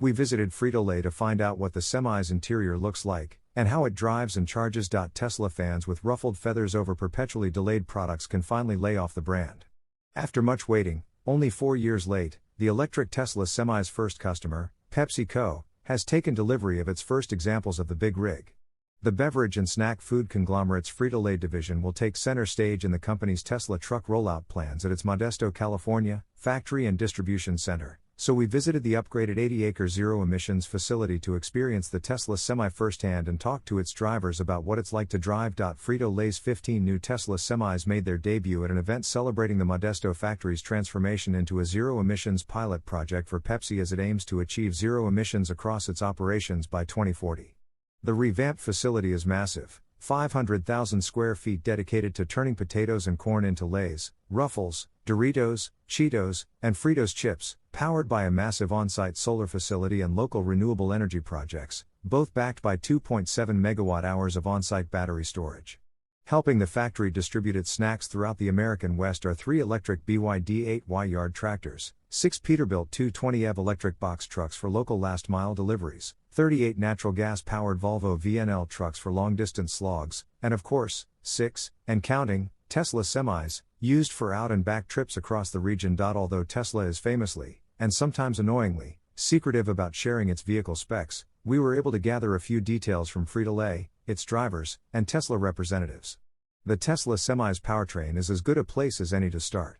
We visited Frito-Lay to find out what the Semi's interior looks like, and how it drives and charges. Tesla fans with ruffled feathers over perpetually delayed products can finally lay off the brand. After much waiting, only 4 years late, the electric Tesla Semi's first customer, PepsiCo, has taken delivery of its first examples of the big rig. The beverage and snack food conglomerate's Frito-Lay division will take center stage in the company's Tesla truck rollout plans at its Modesto, California, factory and distribution center, so we visited the upgraded 80-acre zero-emissions facility to experience the Tesla Semi firsthand and talk to its drivers about what it's like to drive. Frito-Lay's 15 new Tesla Semis made their debut at an event celebrating the Modesto factory's transformation into a zero-emissions pilot project for Pepsi as it aims to achieve zero emissions across its operations by 2040. The revamped facility is massive, 500,000 square feet dedicated to turning potatoes and corn into Lay's, Ruffles, Doritos, Cheetos, and Fritos chips, powered by a massive on-site solar facility and local renewable energy projects, both backed by 2.7 megawatt-hours of on-site battery storage. Helping the factory distribute its snacks throughout the American West are 3 electric BYD 8Y yard tractors, 6 Peterbilt 220EV electric box trucks for local last-mile deliveries, 38 natural gas-powered Volvo VNL trucks for long-distance slogs, and of course, 6, and counting, Tesla Semis, used for out and back trips across the region. Although Tesla is famously, and sometimes annoyingly, secretive about sharing its vehicle specs, we were able to gather a few details from Frito-Lay, its drivers, and Tesla representatives. The Tesla Semi's powertrain is as good a place as any to start.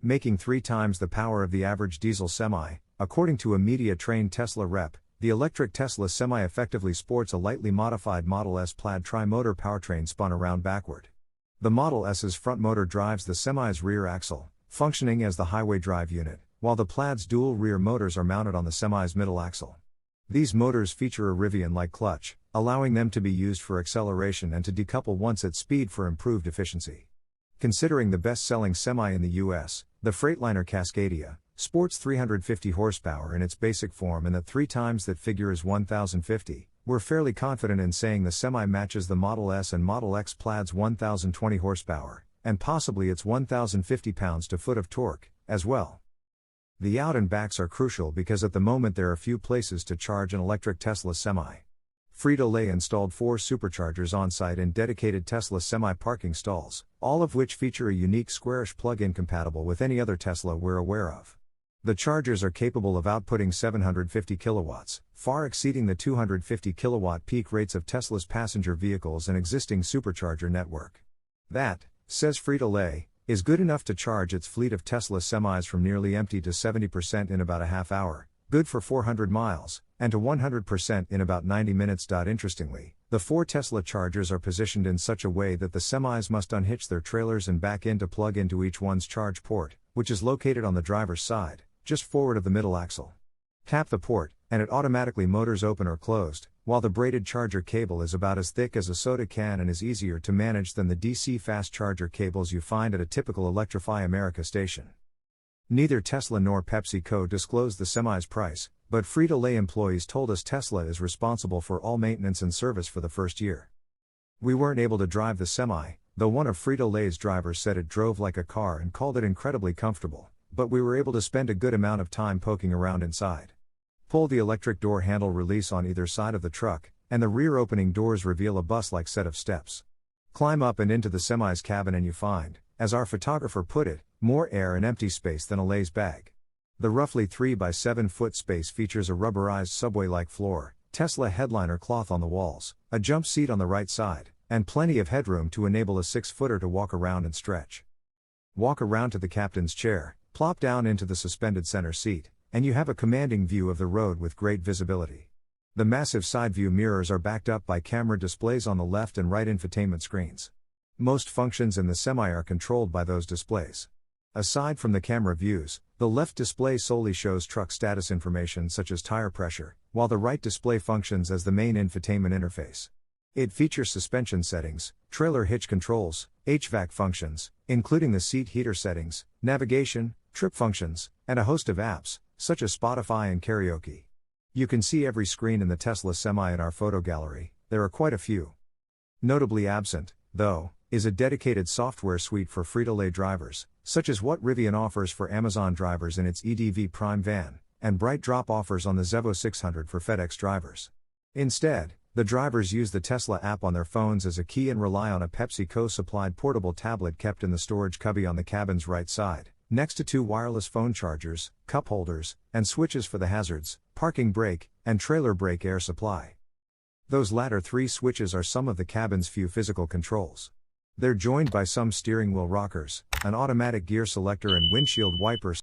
Making 3 times the power of the average diesel Semi, according to a media-trained Tesla rep, the electric Tesla Semi effectively sports a lightly modified Model S Plaid tri-motor powertrain spun around backward. The Model S's front motor drives the Semi's rear axle, functioning as the highway drive unit, while the Plaid's dual rear motors are mounted on the Semi's middle axle. These motors feature a Rivian-like clutch, allowing them to be used for acceleration and to decouple once at speed for improved efficiency. Considering the best-selling Semi in the US, the Freightliner Cascadia, sports 350 horsepower in its basic form and that 3 times that figure is 1,050, we're fairly confident in saying the Semi matches the Model S and Model X Plaid's 1,020 horsepower, and possibly its 1,050 pounds-to-foot of torque, as well. The out and backs are crucial because at the moment there are few places to charge an electric Tesla Semi. Frito-Lay installed 4 superchargers on-site in dedicated Tesla Semi parking stalls, all of which feature a unique squarish plug-in compatible with any other Tesla we're aware of. The chargers are capable of outputting 750 kilowatts, far exceeding the 250 kilowatt peak rates of Tesla's passenger vehicles and existing supercharger network. That, says Frito-Lay, is good enough to charge its fleet of Tesla Semis from nearly empty to 70% in about a half hour, good for 400 miles, and to 100% in about 90 minutes. Interestingly, the 4 Tesla chargers are positioned in such a way that the Semis must unhitch their trailers and back in to plug into each one's charge port, which is located on the driver's side, just forward of the middle axle. Tap the port, and it automatically motors open or closed, while the braided charger cable is about as thick as a soda can and is easier to manage than the DC fast charger cables you find at a typical Electrify America station. Neither Tesla nor PepsiCo disclosed the Semi's price, but Frito-Lay employees told us Tesla is responsible for all maintenance and service for the first year. We weren't able to drive the Semi, though one of Frito-Lay's drivers said it drove like a car and called it incredibly comfortable, but we were able to spend a good amount of time poking around inside. Pull the electric door handle release on either side of the truck, and the rear opening doors reveal a bus-like set of steps. Climb up and into the Semi's cabin and you find, as our photographer put it, more air and empty space than a Lay's bag. The roughly 3 by 7 foot space features a rubberized subway-like floor, Tesla headliner cloth on the walls, a jump seat on the right side, and plenty of headroom to enable a 6-footer to walk around and stretch. Walk around to the captain's chair, plop down into the suspended center seat, and you have a commanding view of the road with great visibility. The massive side view mirrors are backed up by camera displays on the left and right infotainment screens. Most functions in the Semi are controlled by those displays. Aside from the camera views, the left display solely shows truck status information such as tire pressure, while the right display functions as the main infotainment interface. It features suspension settings, trailer hitch controls, HVAC functions, including the seat heater settings, navigation, trip functions, and a host of apps, such as Spotify and karaoke. You can see every screen in the Tesla Semi in our photo gallery. There are quite a few. Notably absent, though, is a dedicated software suite for Frito-Lay drivers, such as what Rivian offers for Amazon drivers in its EDV Prime van, and bright drop offers on the Zevo 600 for FedEx drivers. Instead, the drivers use the Tesla app on their phones as a key and rely on a PepsiCo supplied portable tablet kept in the storage cubby on the cabin's right side, next to 2 wireless phone chargers, cup holders, and switches for the hazards, parking brake, and trailer brake air supply. Those latter 3 switches are some of the cabin's few physical controls. They're joined by some steering wheel rockers, an automatic gear selector and windshield wipers.